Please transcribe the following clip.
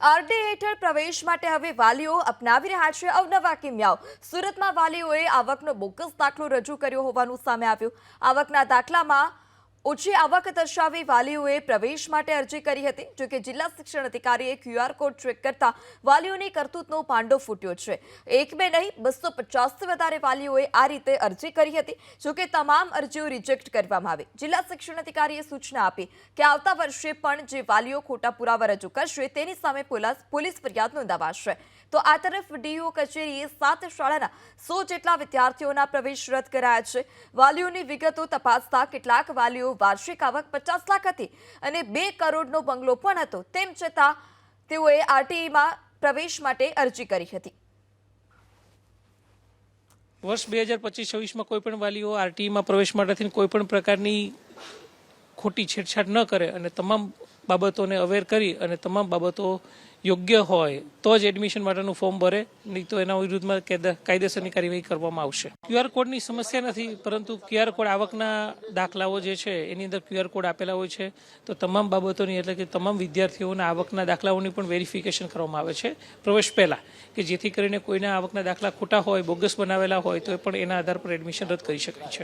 RT હેઠળ પ્રવેશ માટે હવે વાલીઓ અપનાવી રહ્યા છે અવનવા કિમિયાઓ। સુરતમાં વાલીઓએ આવકનો બોગસ દાખલો રજૂ કર્યો હોવાનું સામે આવ્યું। આવકના દાખલામાં ઓછી આવક દર્શાવી વાલીઓએ પ્રવેશ માટે અરજી કરી હતી। જો કે જિલ્લા શિક્ષણ અધિકારીએ ક્યુઆર કોડ ચેક કરતા વાલીઓની કરતૂતનો પાંડો ફૂટ્યો છે। એક બે નહીં 250થી વધારે વાલીઓએ આ રીતે અરજી કરી હતી। જો કે તમામ અરજીઓ રિજેક્ટ કરવામાં આવી। જિલ્લા શિક્ષણ અધિકારીએ સૂચના આપી કે આવતા વર્ષે પણ જે વાલીઓ ખોટા પુરાવા રજૂ કરશે તેની સામે પોલીસ ફરિયાદ નોંધાવાશે। તો આ તરફ ડીઓ કચેરીએ 7 શાળાના 100 જેટલા વિદ્યાર્થીઓના પ્રવેશ રદ કરાયા છે। વાલીઓની વિગતો તપાસતા કેટલાક વાલીઓ વાર્ષિક આવક 50 લાખ હતી અને 2 કરોડનો બંગલો પણ હતો, તેમ છતાં તેઓએ આરટીઈમાં પ્રવેશ માટે અરજી કરી હતી। વર્ષ 2025-26માં કોઈ પણ વાલીઓ આરટીઈમાં પ્રવેશ માટે કોઈ પણ પ્રકારની ખોટી છેડછાડ ન કરે અને તમામ બાબતોને અવેર કરી અને તમામ બાબતો યોગ્ય હોય તો જ એડમિશન માટેનું ફોર્મ ભરે, નહીં તો એના વિરુદ્ધમાં કાયદેસરની કાર્યવાહી કરવામાં આવશે। ક્યુઆર કોડની સમસ્યા નથી, પરંતુ ક્યુઆર કોડ આવકના દાખલાઓ જે છે એની અંદર ક્યુઆર કોડ આપેલા હોય છે, તો તમામ બાબતોની એટલે કે તમામ વિદ્યાર્થીઓના આવકના દાખલાઓની પણ વેરિફિકેશન કરવામાં આવે છે પ્રવેશ પહેલાં, કે જેથી કરીને કોઈના આવકના દાખલા ખોટા હોય, બોગસ બનાવેલા હોય તો પણ એના આધાર પર એડમિશન રદ કરી શકાય છે।